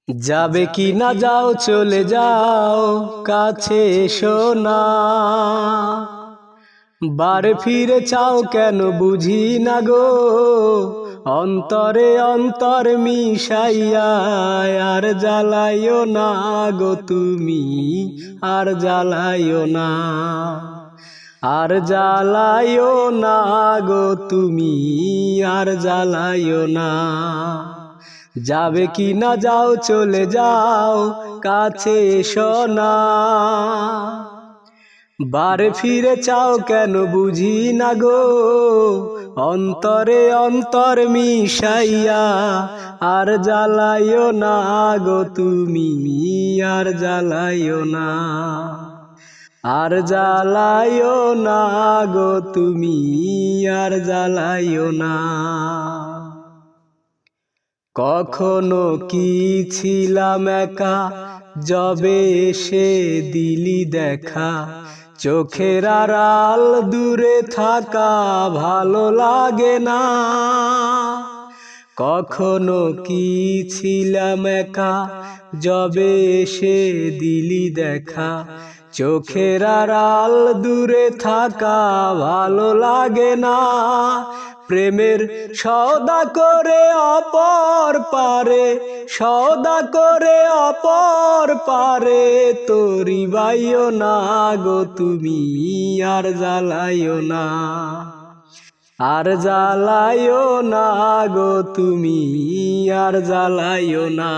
যাবে কি না যাও চলে যাও কাছে এসো না, বারে ফিরে চাও কেন বুঝি না গো, অন্তরে অন্তর মিশাইয়া আর জ্বালাইও না গো তুমি, আর জ্বালাইও না, আর জ্বালাইও না গো তুমি, আর জ্বালাইও না। যাবে কি না যাও চলে যাও কাছে এসো না, বারে ফিরে চাও কেন বুঝি না গো, অন্তরে অন্তর মিশাইয়া আর জ্বালাইও না গো তুমি, আর জ্বালাইও না, আর জ্বালাইও না গো তুমি, আর জ্বালাইও না। কখনো কি ছিলাম একা, যবে এসে দিলি দেখা, চোখের আড়াল দূরে থাকা ভালো লাগে না। কখনো কি ছিলাম একা, যবে এসে দিলি দেখা, চোখের আড়াল দূরে থাকা ভালো লাগে না। প্রেমের সওদা করে অপর পারে, সওদা করে অপর পারে, তোরি বাইও না গো তুমি, আর জ্বালাইও না, আর জ্বালাইও না গো তুমি, আর জ্বালাইও না।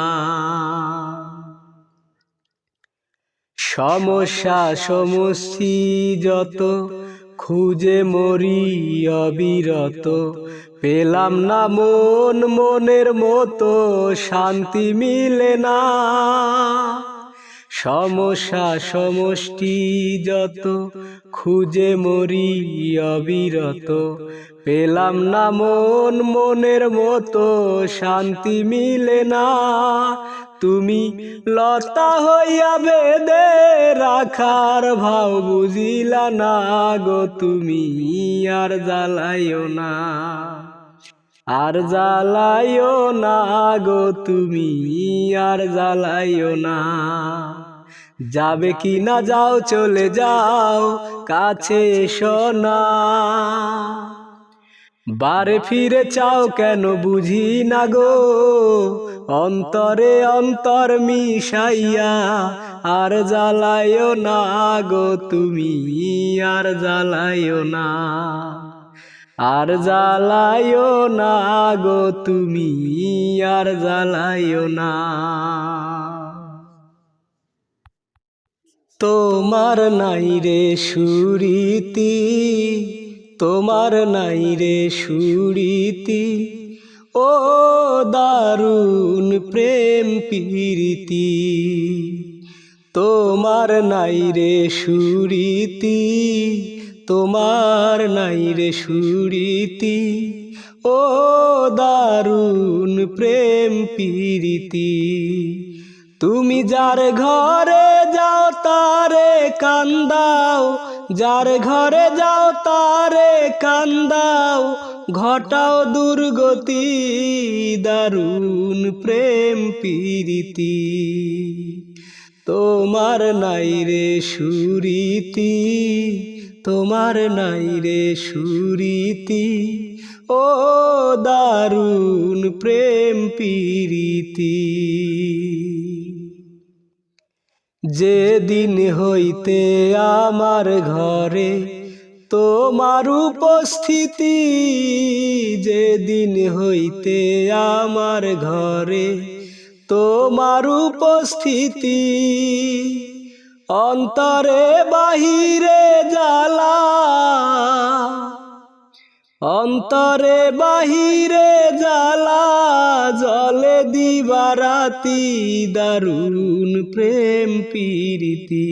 সমস্যা সমষ্টি যত খুঁজে মরি অবিরত, পেলাম না মন মনের মতো, শান্তি মিলে না। সমস্যা সমষ্টি যত খুঁজে মরি অবিরত, পেলাম না মন মনের মতো, শান্তি মিলে না। তুমি লতা হইয়া বেঁধে রাখার ভাও বুঝিলা না গো তুমি, আর জ্বালাইও না, আর জ্বালাইও না গো তুমি, আর জ্বালাইও না। যাবে কি না যাও চলে যাও কাছে এসো না, বারে ফিরে চাও কেন বুঝি না গো, অন্তরে অন্তর মিশাইয়া আর জ্বালাইও না গো তুমি, আর জ্বালাইও না, আর জ্বালাইও না গো তুমি, আর জ্বালাইও না। তোমার নাই রে সুরীতি, তোমার নাই রে সুরীতি, ও দারুণ প্রেম প্রীতি। তোমার নাই রে সুরীতি, তোমার নাই রে সুরীতি, ও দারুণ প্রেম প্রীতি। তুমি যার ঘরে যাও তারে কান্দাও, যার ঘরে যাও তারে কান্দাও, ঘটাও দুর্গতি দারুণ প্রেম প্রীতি। তোমার নাই রে সুরীতি, তোমার নাই রে সুরীতি, ও দারুণ প্রেম প্রীতি। যেদিন হইতে আমার ঘরে তোমার উপস্থিতি, যেদিন হইতে আমার ঘরে তোমার উপস্থিতি, অন্তরে বাহিরে জ্বালা, অন্তরে বাহিরে জ্বালা, জলে দিবারাতি দারুণ প্রেম প্রীতি।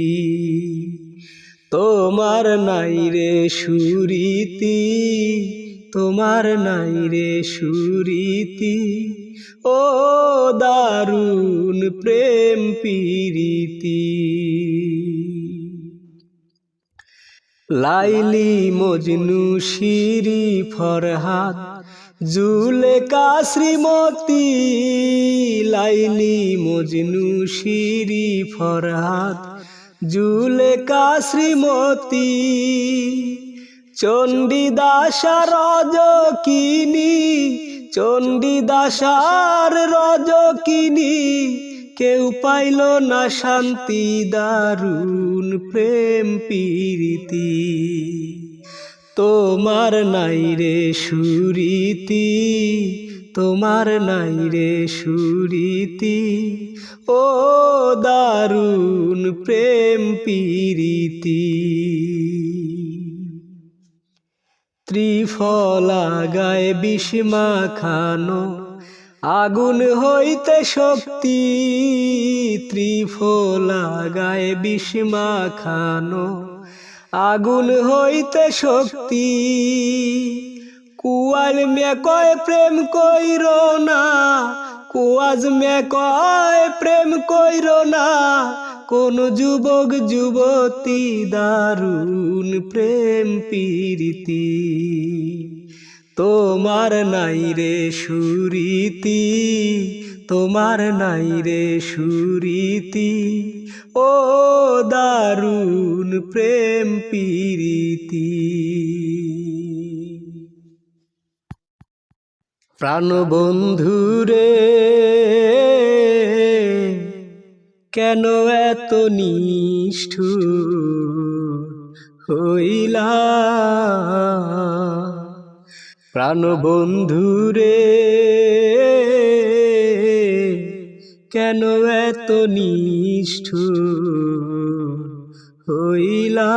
তোমার নাই রে সুরীতি, তোমার নাই রে সুরীতি, ও দারুণ প্রেম প্রীতি। Laili Majnu Siri Farhad Zulekha Shrimati, Laili Majnu Siri Farhad. জুলেখা শ্রীমতী, চণ্ডীদাসার রজকিনী, চণ্ডীদাসার রজকিনী। কেউ পাইল না শান্তি, দারুণ প্রেম প্রীতি। তোমার নাই রে সুরীতি, তোমার নাই রে সুরীতি। ও দারুণ প্রেম প্রীতি। ত্রিফলা গায়ে বিষ মাখানো, আগুন হইতে শক্তি। ত্রিফলা গায়ে বিষ মাখানো, আগুন হইতে শক্তি। কুয়াল মে কয় প্রেম কইর না, কুয়াজ মে কয় প্রেম কইর না। কোন যুবক যুবতী, দারুণ প্রেম প্রীতি। তোমার নাই রে সুরীতি, তোমার নাই রে সুরীতি। ও দারুণ প্রেম প্রীতি। প্রাণবন্ধুরে, কেন এত নিষ্ঠুর হইলা? প্রাণবন্ধুরে, কেন এত নিষ্ঠুর হইলা?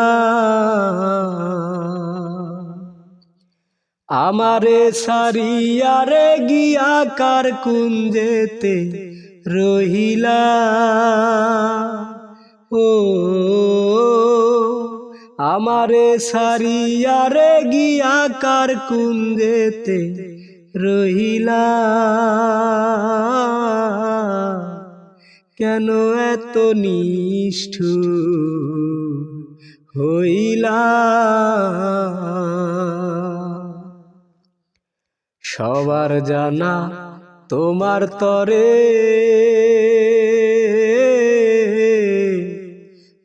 আমারে সারিয়া রে গিয়া কার কুঞ্জেতে রহিলা। ও আমারে সারিয়া রে গিয়া কার কুঞ্জেতে রহিলা। কেন এত নিষ্ঠুর হইলা? সবার জানা তোমার তরে,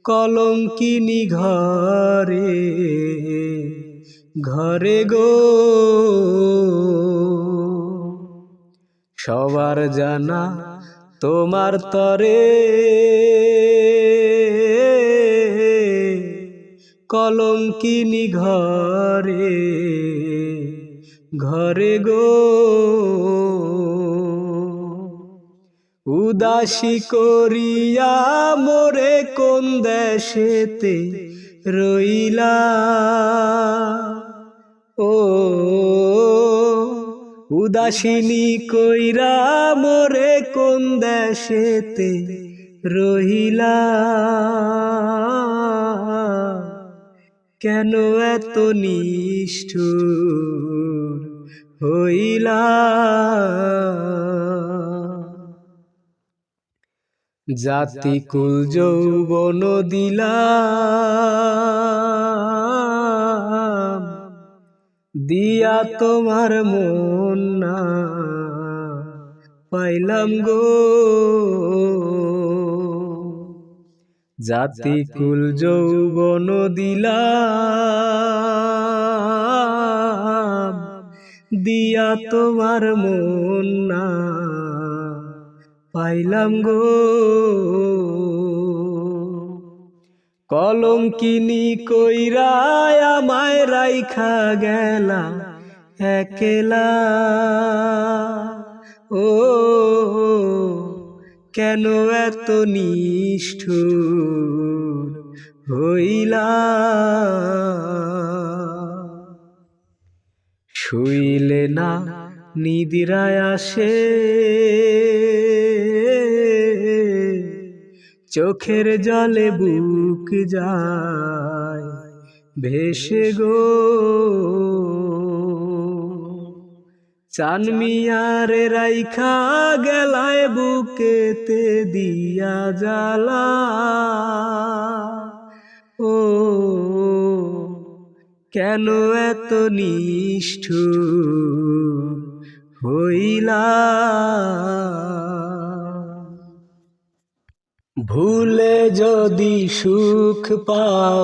কলঙ্কিনী ঘরে ঘরে গো। সবার জানা তোমার তরে, কলঙ্কিনী ঘরে ঘরে গো। উদাসী করিয়া মোরে কোন দেশেতে রইলা? ও উদাসিনী কইরা মোরে কোন দেশেতে রহিলা? কেন এত নিষ্ঠুর হইলা? জাতি কুল যৌবন দিলাম, দিয়া তোমার মন না পাইলাম গো। জাতি কুল যৌবন দিলাম, দিয়া তোমার মন না পাইলাম গো। কলঙ্কিনী কইরা আমায় রাইখা গেলা একেলা। ও কেন এত নিষ্ঠুর হইলা? শুইলে না নিদ্রায় আসে, চোখের জলে বুক যায় ভেসে গো। চান মিয়ারে রাইখা গেলায় বুকেতে দিয়া জ্বালা। ও কেন এত নিষ্ঠুর হইলা। ভুলে যদি সুখ পাও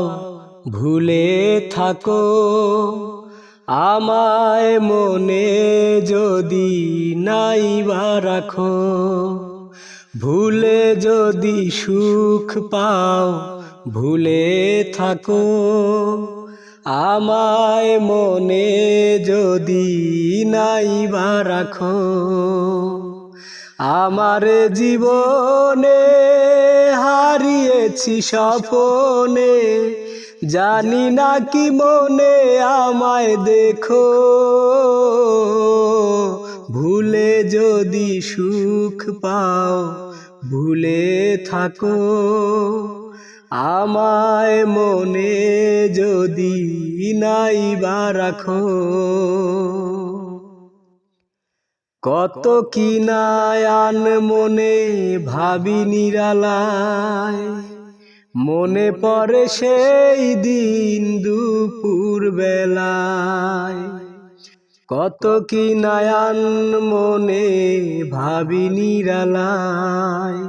ভুলে থাকো, আমায় মনে যদি নাইবা রাখো। ভুলে যদি সুখ পাও ভুলে থাকো, আমায় মনে যদি নাইবা রাখো। আমার জীবনে হারিয়েছি স্বপনে, জানি না কি মনে আমায় দেখো। ভুলে যদি সুখ পাও ভুলে থাকো, আমায় মনে যদি নাইবা রাখো। কত কি নায়ান মনে ভাবি নিরালায়, মনে পড়ে সেই দিন দুপুর বেলায়। কত কি নায়ান মনে ভাবি নিরালায়,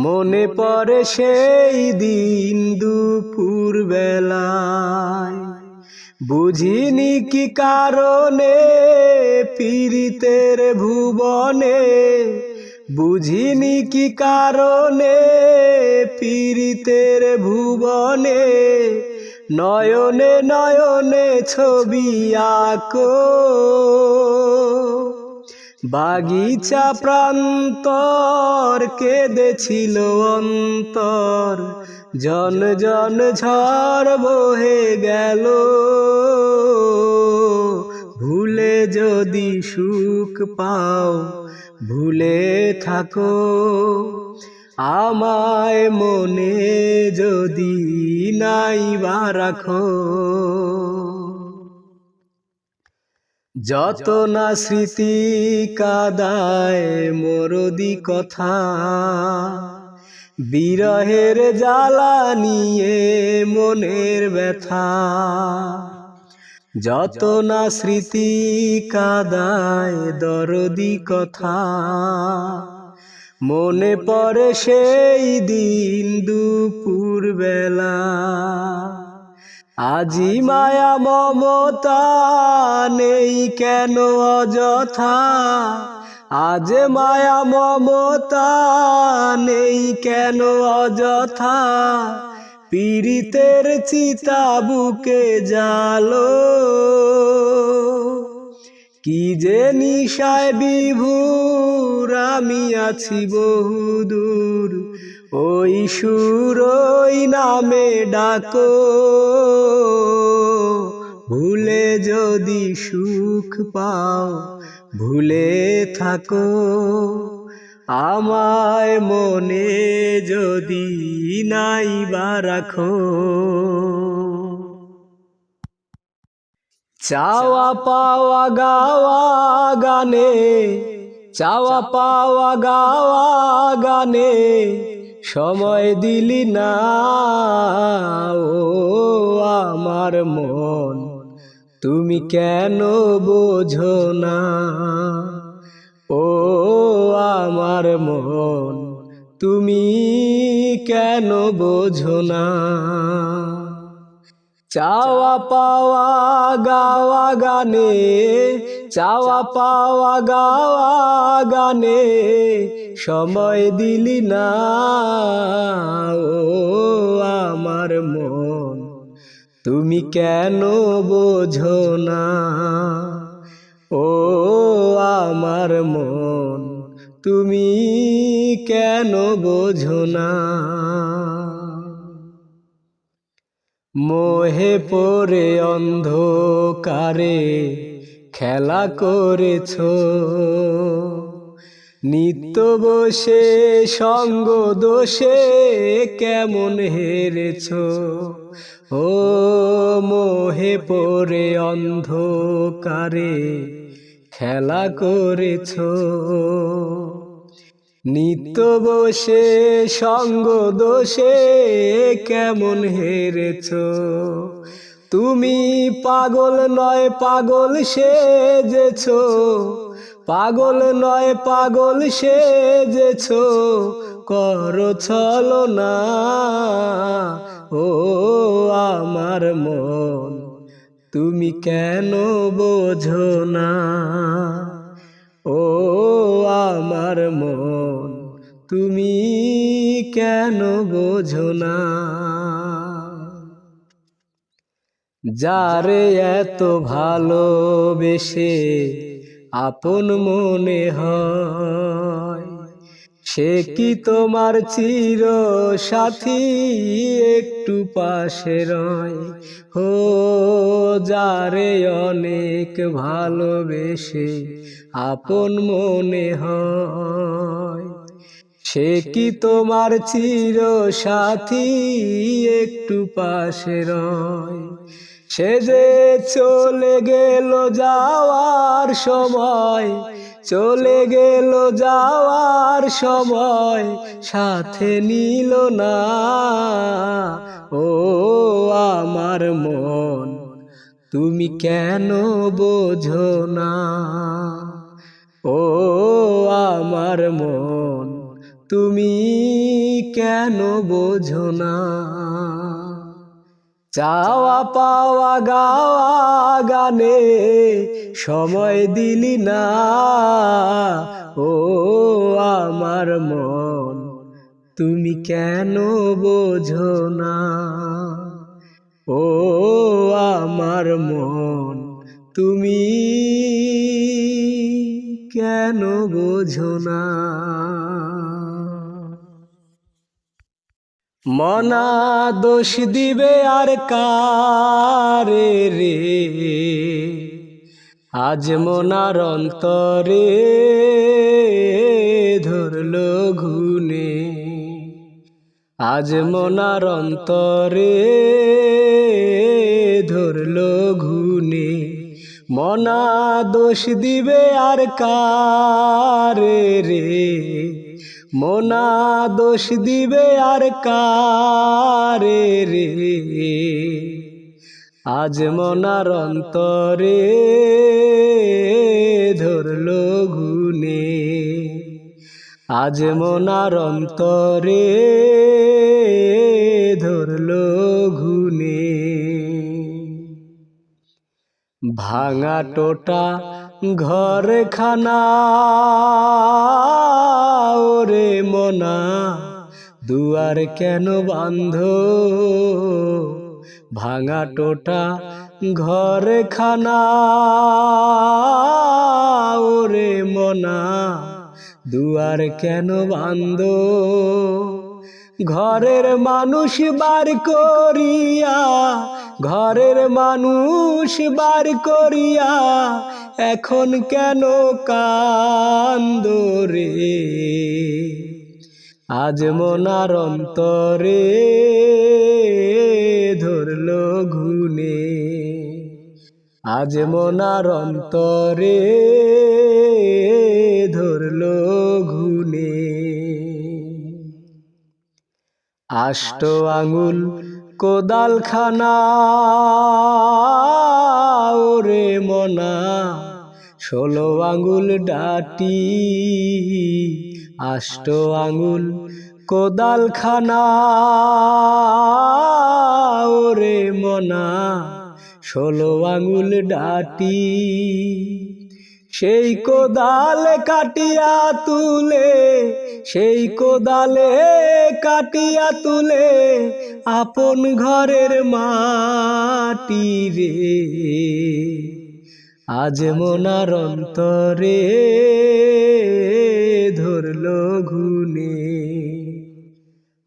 মনে পড়ে সেই দিন দুপুর বেলায়। বুঝিনি কি কারণে পীড়িতের ভুবনে, বুঝিনি কি কারণে পীড়িতের ভুবনে, নয়নে নয়নে ছবি আঁকো। বাগিচা প্রান্তর কেঁদেছিল অন্তর, জন জন ঝড় বহে গেল। ভুলে যদি সুখ পাও ভুলে থাকো, আমায় মনে যদি নাইবা রাখো। যত না স্মৃতি কাদায় মরদি কথা, বিরহের জ্বালা নিয়ে মনের ব্যথা। যত না স্মৃতি কাদায় দরদি কথা, মনে পড়ে সেই দিন দুপুর বেলা। আজি মায়া মমতা নেই কেন অযথা, আজ মায়া মমতা নেই কেন অযথা। পীড়িতের চিতা বুকে জালো, কি যে নিশায় বিভোর আমি আছি বহুদূর। ওই সুর ওই নামে ডাকো, ভুলে যদি সুখ পাও ভুলে থাকো, আমায় মনে যদি নাইবা রাখো। চাওয়া পাওয়া গাওয়া গানে, চাওয়া পাওয়া গাওয়া গানে সময় দিলি না। ও আমার মন তুমি কেন বোঝো না, ও আমার মন তুমি কেন বোঝো না। চাওয়া পাওয়া গাওয়া গানে, চাওয়া পাওয়া গাওয়া গানে সময় দিলি না। ও আমার মন তুমি কেন বোঝো না, ও আমার মন তুমি কেন বোঝো না। মোহে পড়ে অন্ধকারে খেলা করেছো, নিত্য বসে সঙ্গ দোষে কেমন হেরেছো। ও মোহে পড়ে অন্ধকারে খেলা করেছো, নিত্য বসে সঙ্গ দোষে কেমন হেরেছো। তুমি পাগল নয় পাগল সেজেছো, পাগল নয় পাগল সেজেছ করো ছলনা। ও আমার মন তুমি কেন বোঝো না। ও আমার মন তুমি কেন বোঝো না। যারে এত ভালোবেসে আপন মনে হয়, সে কি তোমার চির সাথী একটু পাশে রয়। ও যারে অনেক ভালোবেসে আপন মনে হয়, সে কি তোমার চির সাথী একটু পাশে রয়। সে যে চলে গেল যাওয়ার সময়, চলে গেল যাওয়ার সময় সাথে নিল না। ও আমার মন তুমি কেন বোঝো না। ও আমার মন তুমি কেন বোঝো না। চাওয়া পাওয়া গাওয়া গানে সময় দিলি না। ও আমার মন তুমি কেন বোঝো না। ও আমার মন তুমি কেন বোঝো না। মনা দোষ দিবে আর কারে রে, আজ মনার অন্তরে ধরলো ঘুনে। আজ মনার অন্তরে ধরলো ঘুনে। মনা দোষ দিবে আর কারে রে, মনা দোষ দিবে আর কারে রে। আজ মনার অন্তরে ধরলো ঘুনে। আজ মনার অন্তরে ধরলো ঘুনে। ভাঙা টোটা ঘর খানা ওরে মনা দুয়ার কেন বাঁধো। ভাঙা টোটা ঘর খানা ওরে মনা দুয়ার কেন বাঁধো। ঘরের মানুষ বার করিয়া, ঘরের মানুষ বার করিয়া এখন কেন কান্দো রে। আজ মনার অন্তরে ধরলো ঘুনে। আজ মনার অন্তরে ধরলো ঘুনে। আষ্ট আঙুল কোদাল খানা ওরে মনা 16 আঙুল ডাটি। আষ্ট আঙুল কোদাল খানা ওরে মনা 16 আঙুল ডাটি। সেই কোদালে কাটিয়া তুলে, সেই কোদালে কাটিয়া তুলে আপন ঘরের মাটি রে। আজ মনার অন্তরে ধরলো ঘুনে।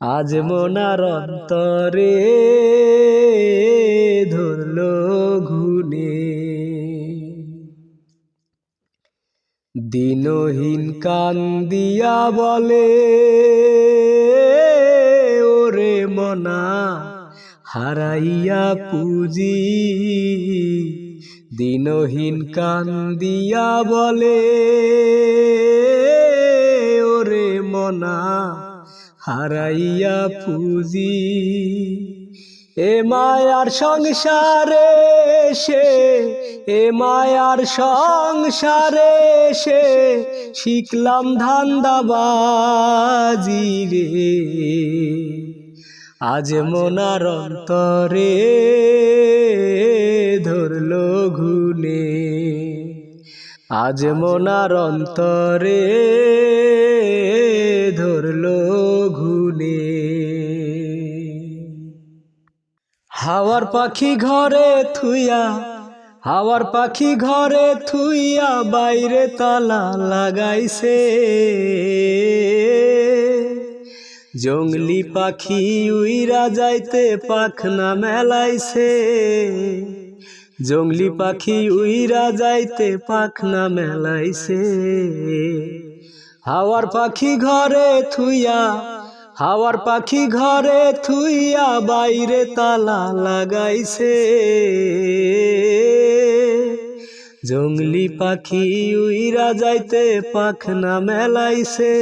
আজ মনার অন্তরে ধরলো ঘুনে। দিনহীন কান্দিয়া বলে ওরে মনা হারাইয়া পুঁজি। দিনহীন কান্দিয়া বলে ওরে মনা হারাইয়া পুঁজি। এ মায়ার সংসারে সে, এ মায়ার সংসারে সে শিখলাম ধান্দাবাজি রে। আজ মনার অন্তরে ধরলো ঘুনে, আজ মনার অন্তরে ধরলো ঘুনে। হাওয়ার পাখি ঘরে থুইয়া, হাওয়ার পাখি ঘরে থুইয়া বাইরে তালা লাগাইছে। জংলি পাখি উইরা যাইতে পাখনা মেলাইছে, জংলি পাখি উইরা যাইতে পাখনা মেলাইছে। হাওয়ার পাখি ঘরে থুইয়া, হাওয়ার পাখি ঘরে থুইয়া বাইরে তালা লাগাইছে। জংলি পাখি উইরা যাইতে পাখনা মেলাইছে,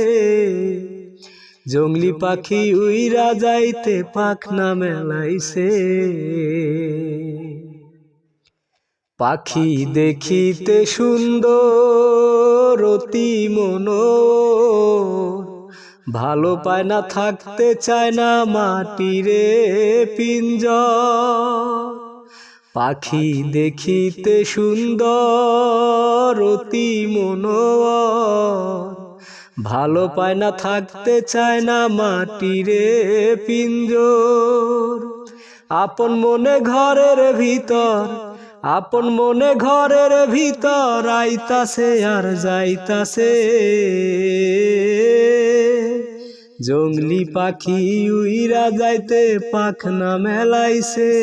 জংলি পাখি উইরা যাইতে পাখনা মেলাইছে। পাখি দেখিতে সুন্দর অতি মনোর, ভালো পায় না থাকতে চায় না মাটিরে পিঞ্জর। পাখি দেখিতে সুন্দর অতি মনোর, ভালো পায় না থাকতে চায় না মাটিরে পিঞ্জর। আপন মনে ঘরের ভিতর, আপন মনে ঘরের ভিতর আইতাছে আর যাইতাছে। জংলি পাখি উইরা যাইতে পাখনা মেলাইছে,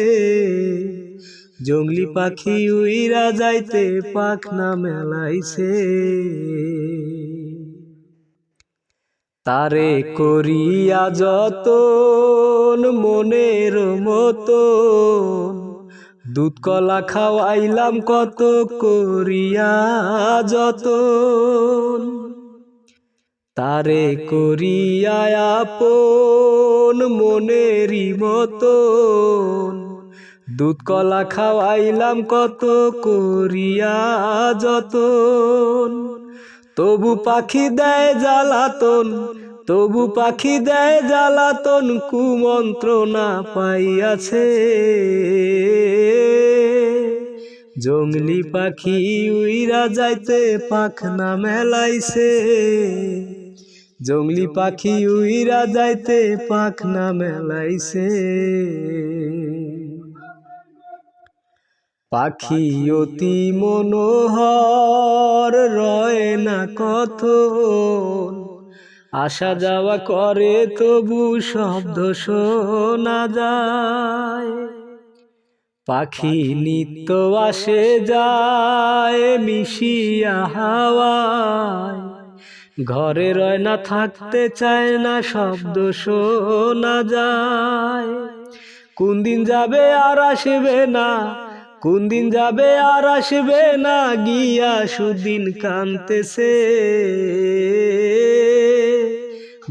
জংলি পাখি উইরা যাইতে পাখনা মেলাইছে। তারে করিয়া যতন মনের মতন, দুধ কলা খাওয়াইলাম কত করিয়া যতন। তারে করিয়া আপন মনেরই মতন, দুধ কলা খাওয়াইলাম কত করিয়া যতন। তবু পাখি দেয় জ্বালাতন, তবু পাখি দেয় জ্বালাতন, কুমন্ত্রণা পাইয়াছে। জংলি পাখি উইরা যাইতে পাখনা মেলাইছে, জংলি পাখি উইরা যাইতে পাখনা মেলাইছে। পাখি অতি মনোহর রয় না কথন, আসা যাওয়া করে তবু শব্দ শোনা যায়। পাখি নিত্য আসে যায় মিশিয়া হাওয়ায়, ঘরে রয় না থাকতে চায় না শব্দ শোনা যায়। কোন দিন যাবে আর আসবে না, কোন দিন যাবে আর আসবে না, গিয়া সুদিন কানতেছে।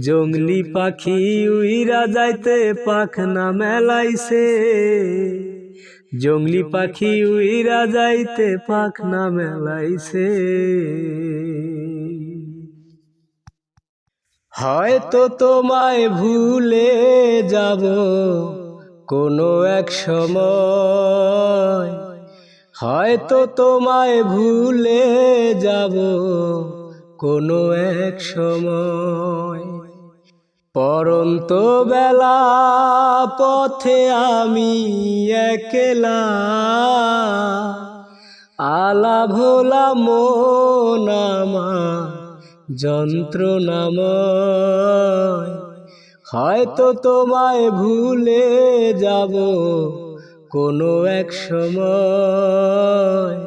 জংলি পাখি উইরা যাইতে পাখনা মেলাইছে, জংলি পাখি উইরা যাইতে পাখনা মেলাইছে। হয়তো তোমায় ভুলে যাব কোনো এক সময়, হয়তো তোমায় ভুলে যাব কোনো এক সময়। পরন্ত বেলা পথে আমি একলা, আলা ভোলা মন আমার যন্ত্রণাময়। হয়তো তোমায় ভুলে যাব কোনো এক সময়,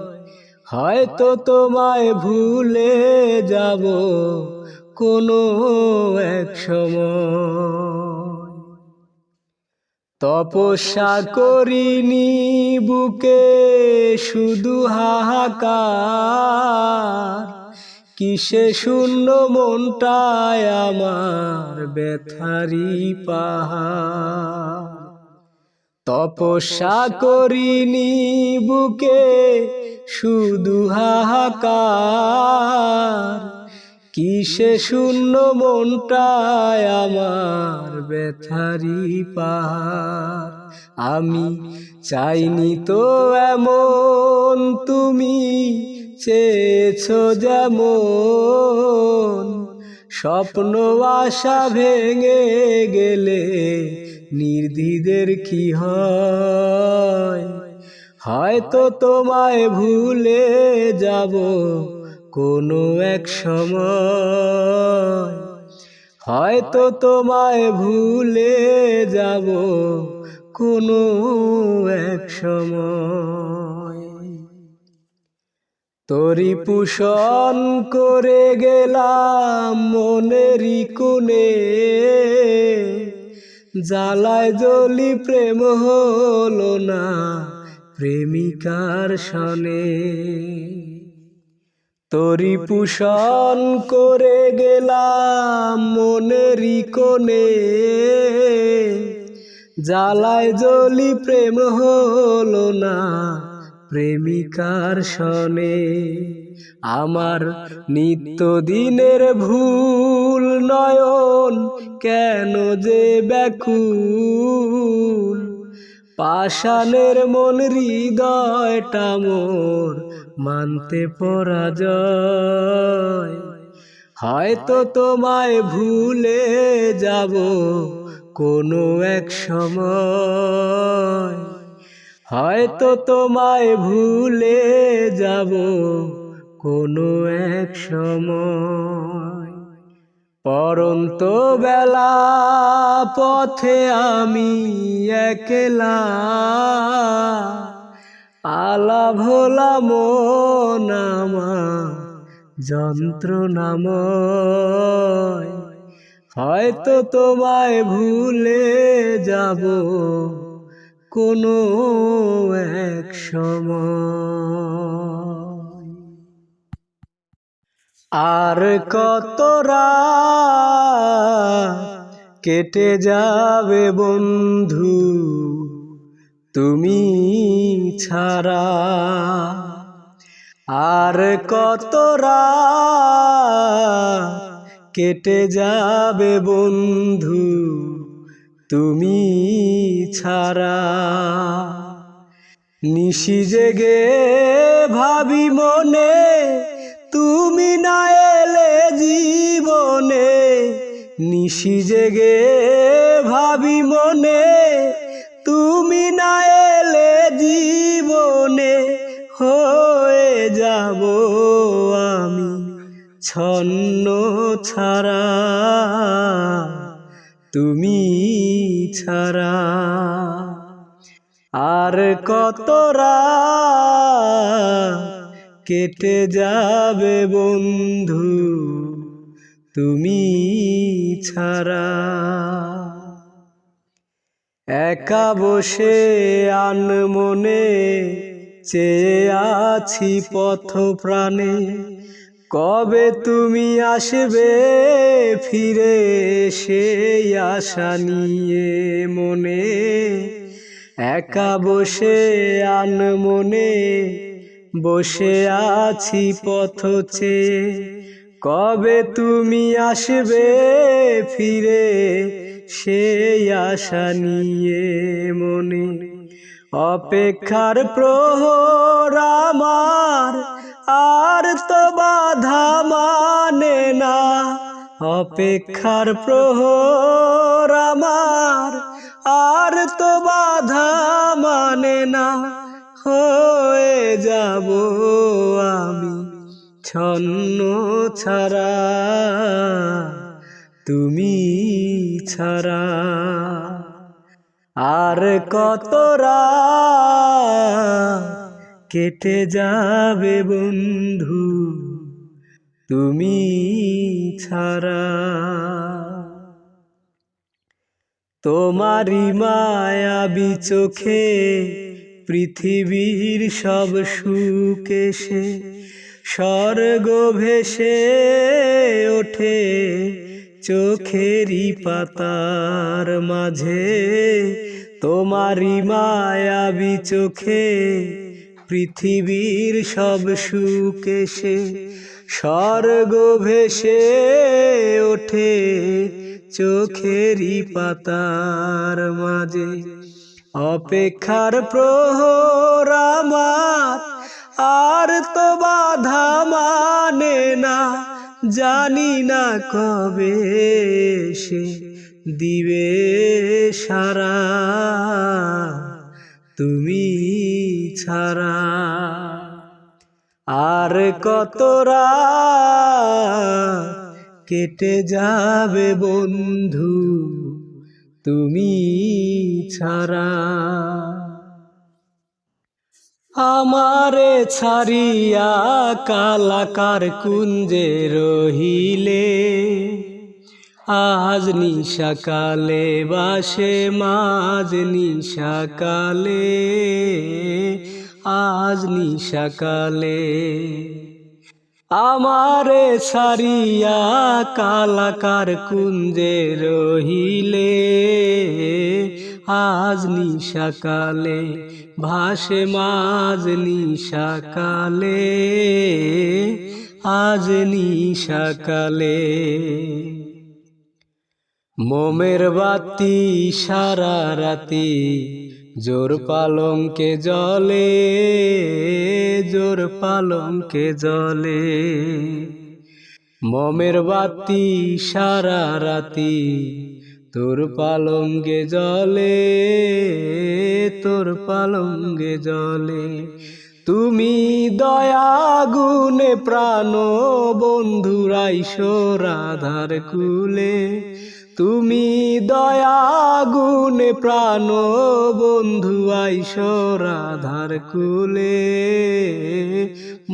হয়তো তোমায় ভুলে যাব কোনো এক সময়। তপস্যা করিনি বুকে শুধু হাহাকার, কিসে শূন্য মনটায় আমার ব্যথারি পাহাড়। তপস্যা করিনি বুকে শুধু হাহাকার, কিসে শূন্য মনটায় আমার ব্যথারি পাহাড়। আমি চাইনি তো এমন, তুমি চেয়েছো যেমন। স্বপ্ন আশা ভেঙে গেলে নির্দ্বিধের কি হয়? হয়তো তোমায় ভুলে যাব কোনো এক সময়, হয়তো তোমায় ভুলে যাব কোনো এক সময়। তোরি পোষণ করে গেলাম মনেরই কোণে, জ্বালায় জ্বলি প্রেম হলো না প্রেমিকার সনে। তোরি পোষণ করে গেলাম মনেরই কোণে, জ্বালায় জ্বলি প্রেম হলো না প্রেমিকার সনে। আমার নিত্যদিনের ভুল নয়ন কেন যে ব্যাকুল, পাষাণের মন হৃদয়টা মোর মানতে পরাজয়। হয়তো তোমায় ভুলে যাব কোনো এক সময়, হয়তো তোমায় ভুলে যাব কোনো এক সময়। পরন্ত বেলা পথে আমি একলা, আলা ভোলা মন আমার যন্ত্রণাময়। হয়তো তোমায় ভুলে যাব কোনো এক সময়। আর কত রাত কেটে যাবে বন্ধু তুমি ছাড়া, আর কত রাত কেটে যাবে বন্ধু তুমি ছাড়া। নিশি জেগে ভাবি মনে তুমি না এলে জীবনে, নিশি জেগে ভাবি মনে তুমি না এলে জীবনে। হয়ে যাব আমি ছন্ন ছাড়া তুমি ছাড়া। আর কত রাত কেটে যাবে বন্ধু তুমি ছাড়া। একা বসে আনমনে চেয়ে আছি পথ প্রাণে, কবে তুমি আসবে ফিরে সেই আশা নিয়ে মনে। একা বসে আনমনে বসে আছি পথ চেয়ে, কবে তুমি আসবে ফিরে সেই আশা নিয়ে মনে। অপেক্ষার প্রহর আমার আর তো বাধা মানে না, অপেক্ষার প্রহর আমার আর তো বাধা মানে না। হয়ে যাব আমি ছন্ন ছাড়া তুমি ছাড়া। আর কত রাত কেটে যাবে বন্ধু তুমি ছাড়া। তোমারি মায়াবী চোখে পৃথিবীর সব সুখ এসে স্বর্গ ভেসে ওঠে চোখেরই পাতার মাঝে তোমারই মায়াবী চোখে পৃথিবীর সব সুখ এসে স্বর্গ ভেসে ওঠে চোখেরই পাতার মাঝে। অপেক্ষার প্রহর আমার আর তো বাধা মানে না, জানি না কবে সে দিবে সারা তুমি ছাড়া। আর কত রাত কেটে যাবে বন্ধু তুমি ছাড়া। আমারে ছাড়িয়া কালাকার কুঞ্জে রহিলে, আজ নিশাকালে বাসে মাঝ নিশাকালে, আজ নিশাকালে। আমারে ছাড়িয়া কালাকার কুঞ্জে রহিলে, আজ নিশাকালে ভাসে মাঝ নিশাকালে, আজ নিশাকালে। মোমের বাতি সারা রাতি জোর পালঙ্কে জ্বলে, জোর পালঙ্কে জ্বলে। মোমের বাতি সারা রাতি তোর পালঙ্কে জ্বলে, তোর পালঙ্কে জ্বলে। তুমি দয়া গুণে প্রাণ বন্ধুরাইশো রাধার কুলে, তুমি দয়া গুণে প্রাণ বন্ধু আইশো রাধার কুলে।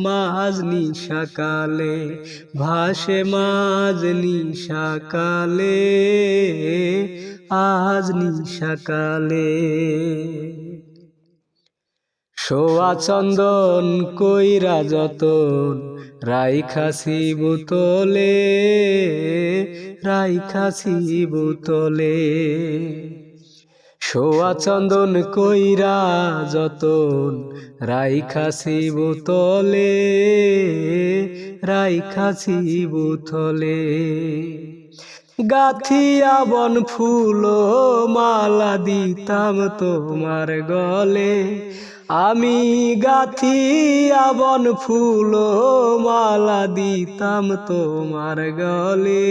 মাঝ নিশাকালে ভাসে মাঝ নিশাকালে, আজ নিশাকালে। সোয়া চন্দন কইরা যতন রাইখাছি বোতলে, রাইখাছি বোতলে। সোয়া চন্দন কইরা যতন রাইখাছি বোতলে, রাইখাছি বোতলে। গাথিয়া বন ফুল মালা দিতাম তোমার গলে, আমি গাথিয়া বন ফুল মালা দিতাম তোমার গলে।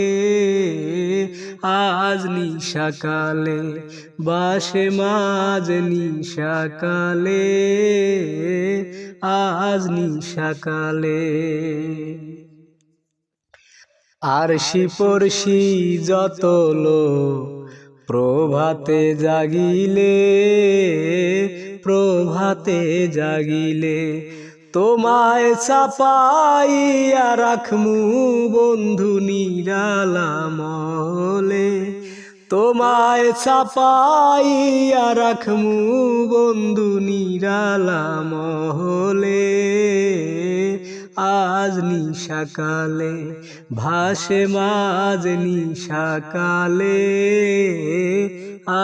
আজ নিশাকালে বাসে মাঝ নিশাকালে, আজ নিশাকালে। আরশি পড়শি যত লোক প্রভাতে জাগিলে, প্রভাতে জাগিলে তোমায় চাপাইয়া রাখমু বন্ধু নিরালামলে, তোমায় চাপাইয়া রাখমু বন্ধু নিরালামলে। আজ নিশাকালে ভাসে মাঝ নিশাকালে,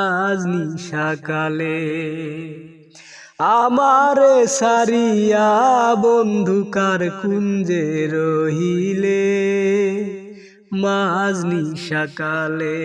আজ নিশাকালে। আমারে সারিয়া বন্ধুকার কুঞ্জে রহিলে, মাঝ নিশাকালে।